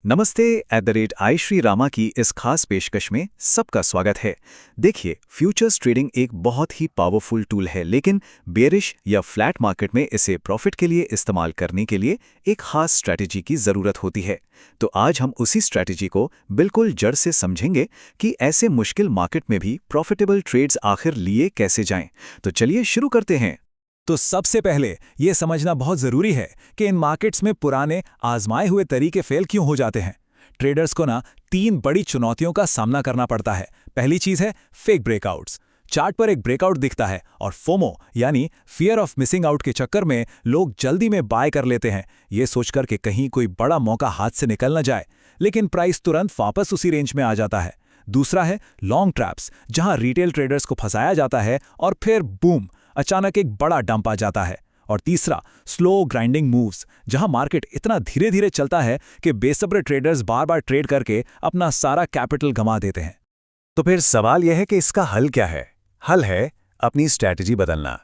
नमस्ते @आई श्री रामा की इस खास पेशकश में सबका स्वागत है। देखिए, फ्यूचर्स ट्रेडिंग एक बहुत ही पावरफुल टूल है, लेकिन बेरिश या फ्लैट मार्केट में इसे प्रॉफिट के लिए इस्तेमाल करने के लिए एक खास स्ट्रैटेजी की ज़रूरत होती है। तो आज हम उसी स्ट्रैटेजी को बिल्कुल जड़ से समझेंगे कि ऐसे मुश्किल मार्केट में भी प्रॉफिटेबल ट्रेड्स आखिर लिए कैसे जाएं। तो चलिए शुरू करते हैं। तो सबसे पहले ये समझना बहुत जरूरी है कि इन मार्केट्स में पुराने आजमाए हुए तरीके फेल क्यों हो जाते हैं। ट्रेडर्स को तीन बड़ी चुनौतियों का सामना करना पड़ता है। पहली चीज है फेक ब्रेकआउट्स। चार्ट पर एक ब्रेकआउट दिखता है और फोमो यानी फियर ऑफ मिसिंग आउट के चक्कर में लोग जल्दी में बाय कर लेते हैं, ये सोचकर कि कहीं कोई बड़ा मौका हाथ से निकल न जाए, लेकिन प्राइस तुरंत वापस उसी रेंज में आ जाता है। दूसरा है लॉन्ग ट्रैप्स, जहां रिटेल ट्रेडर्स को फंसाया जाता है और फिर बूम, अचानक एक बड़ा डंप आ जाता है। और तीसरा स्लो ग्राइंडिंग मूव्स, जहां मार्केट इतना धीरे धीरे चलता है कि बेसब्र ट्रेडर्स बार बार ट्रेड करके अपना सारा कैपिटल गंवा देते हैं। तो फिर सवाल यह है कि इसका हल क्या है? हल है अपनी स्ट्रैटेजी बदलना।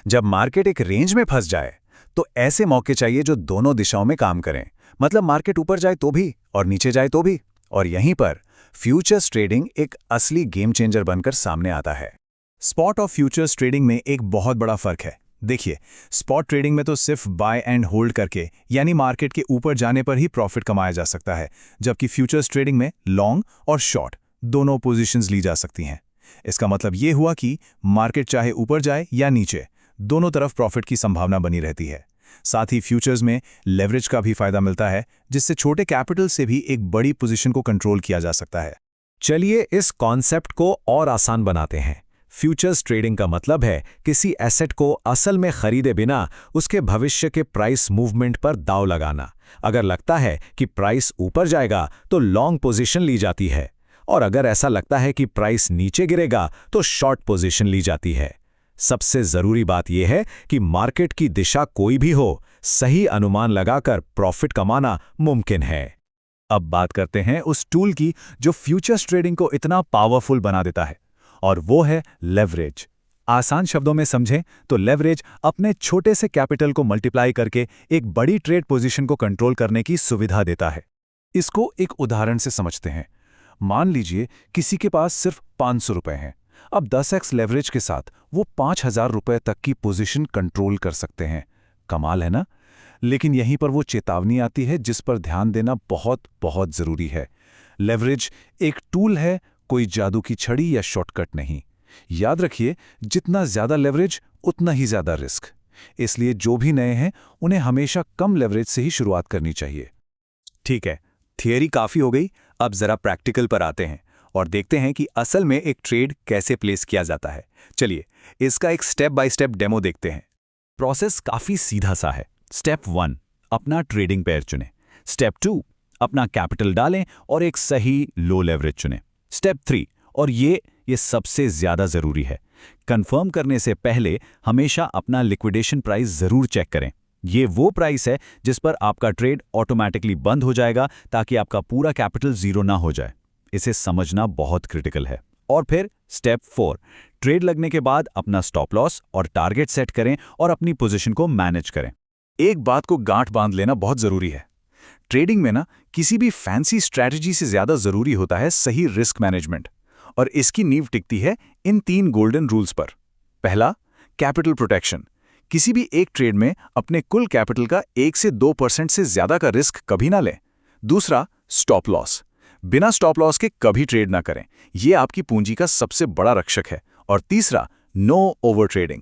जब मार्केट एक रेंज में फंस जाए तो ऐसे मौके चाहिए जो दोनों दिशाओं में काम करें, मतलब मार्केट ऊपर जाए तो भी और नीचे जाए तो भी। और यहीं पर फ्यूचर्स ट्रेडिंग एक असली गेम चेंजर बनकर सामने आता है। स्पॉट और फ्यूचर्स ट्रेडिंग में एक बहुत बड़ा फर्क है। देखिए, स्पॉट ट्रेडिंग में तो सिर्फ बाय एंड होल्ड करके यानी मार्केट के ऊपर जाने पर ही प्रॉफिट कमाया जा सकता है, जबकि फ्यूचर्स ट्रेडिंग में लॉन्ग और शॉर्ट दोनों पोजीशंस ली जा सकती हैं। इसका मतलब ये हुआ कि मार्केट चाहे ऊपर जाए या नीचे, दोनों तरफ प्रॉफिट की संभावना बनी रहती है। साथ ही फ्यूचर्स में लेवरेज का भी फायदा मिलता है, जिससे छोटे कैपिटल से भी एक बड़ी पोजीशन को कंट्रोल किया जा सकता है। चलिए इस कॉन्सेप्ट को और आसान बनाते हैं। फ्यूचर्स ट्रेडिंग का मतलब है किसी एसेट को असल में खरीदे बिना उसके भविष्य के प्राइस मूवमेंट पर दांव लगाना। अगर लगता है कि प्राइस ऊपर जाएगा तो लॉन्ग पोजीशन ली जाती है, और अगर ऐसा लगता है कि प्राइस नीचे गिरेगा तो शॉर्ट पोजीशन ली जाती है। सबसे जरूरी बात यह है कि मार्केट की दिशा कोई भी हो, सही अनुमान लगाकर प्रॉफिट कमाना मुमकिन है। अब बात करते हैं उस टूल की जो फ्यूचर्स ट्रेडिंग को इतना पावरफुल बना देता है, और वो है लेवरेज। आसान शब्दों में समझें तो लेवरेज अपने छोटे से कैपिटल को मल्टीप्लाई करके एक बड़ी ट्रेड पोजीशन को कंट्रोल करने की सुविधा देता है। इसको एक उदाहरण से समझते हैं। मान लीजिए किसी के पास सिर्फ 500 रुपए हैं। अब 10x लेवरेज के साथ वो 5000 रुपए तक की पोजीशन कंट्रोल कर सकते हैं। कमाल है ना? लेकिन यहीं पर वो चेतावनी आती है जिस पर ध्यान देना बहुत बहुत जरूरी है। लेवरेज एक टूल है, कोई जादू की छड़ी या शॉर्टकट नहीं। याद रखिए, जितना ज्यादा लेवरेज उतना ही ज्यादा रिस्क। इसलिए जो भी नए हैं उन्हें हमेशा कम लेवरेज से ही शुरुआत करनी चाहिए। ठीक है, थियरी काफी हो गई। अब जरा प्रैक्टिकल पर आते हैं और देखते हैं कि असल में एक ट्रेड कैसे प्लेस किया जाता है। चलिए इसका एक स्टेप बाय स्टेप डेमो देखते हैं। प्रोसेस काफी सीधा सा है। स्टेप 1, अपना ट्रेडिंग पेयर चुनें। स्टेप 2, अपना कैपिटल डालें और एक सही लो लेवरेज चुनें। स्टेप 3, और ये सबसे ज्यादा जरूरी है, कंफर्म करने से पहले हमेशा अपना लिक्विडेशन प्राइस जरूर चेक करें। ये वो प्राइस है जिस पर आपका ट्रेड ऑटोमैटिकली बंद हो जाएगा, ताकि आपका पूरा कैपिटल जीरो ना हो जाए। इसे समझना बहुत क्रिटिकल है। और फिर स्टेप 4, ट्रेड लगने के बाद अपना स्टॉप लॉस और टारगेट सेट करें और अपनी पोजीशन को मैनेज करें। एक बात को गांठ बांध लेना बहुत जरूरी है। ट्रेडिंग में किसी भी फैंसी स्ट्रैटेजी से ज्यादा जरूरी होता है सही रिस्क मैनेजमेंट, और इसकी नींव टिकती है इन 3 गोल्डन रूल्स पर। पहला, कैपिटल प्रोटेक्शन। किसी भी एक ट्रेड में अपने कुल कैपिटल का 1 से 2% से ज्यादा का रिस्क कभी ना लें। दूसरा, स्टॉप लॉस। बिना स्टॉप लॉस के कभी ट्रेड ना करें, यह आपकी पूंजी का सबसे बड़ा रक्षक है। और तीसरा, नो ओवर ट्रेडिंग।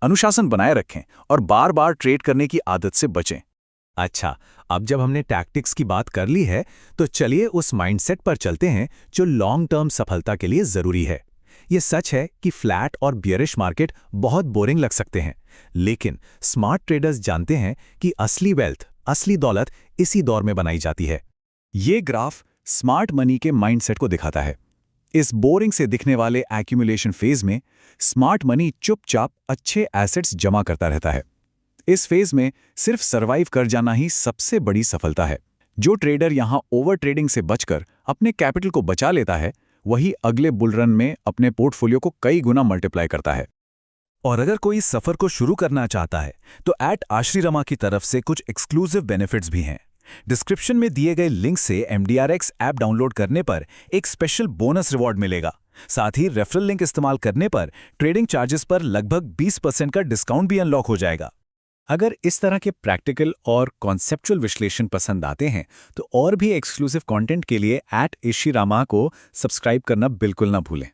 अनुशासन बनाए रखें और बार बार ट्रेड करने की आदत से बचें। अच्छा, अब जब हमने टैक्टिक्स की बात कर ली है, तो चलिए उस माइंडसेट पर चलते हैं जो लॉन्ग टर्म सफलता के लिए जरूरी है। ये सच है कि फ्लैट और बियरिश मार्केट बहुत बोरिंग लग सकते हैं, लेकिन स्मार्ट ट्रेडर्स जानते हैं कि असली वेल्थ, असली दौलत इसी दौर में बनाई जाती है। ये ग्राफ स्मार्ट मनी के माइंडसेट को दिखाता है। इस बोरिंग से दिखने वाले एक्यूमुलेशन फेज में स्मार्ट मनी चुपचाप अच्छे एसेट्स जमा करता रहता है। इस फेज में सिर्फ सरवाइव कर जाना ही सबसे बड़ी सफलता है। जो ट्रेडर यहां ओवर ट्रेडिंग से बचकर अपने कैपिटल को बचा लेता है, वही अगले बुल रन में अपने पोर्टफोलियो को कई गुना मल्टीप्लाई करता है। और अगर कोई सफर को शुरू करना चाहता है तो @आश्री रमा की तरफ से कुछ एक्सक्लूसिव बेनिफिट्स भी हैं। डिस्क्रिप्शन में दिए गए लिंक से MDRX ऐप डाउनलोड करने पर एक स्पेशल बोनस रिवॉर्ड मिलेगा। साथ ही रेफरल लिंक इस्तेमाल करने पर ट्रेडिंग चार्जेस पर लगभग 20% का डिस्काउंट भी अनलॉक हो जाएगा। अगर इस तरह के प्रैक्टिकल और कॉन्सेप्चुअल विश्लेषण पसंद आते हैं तो और भी एक्सक्लूसिव कंटेंट के लिए @ishirama को सब्सक्राइब करना बिल्कुल ना भूलें।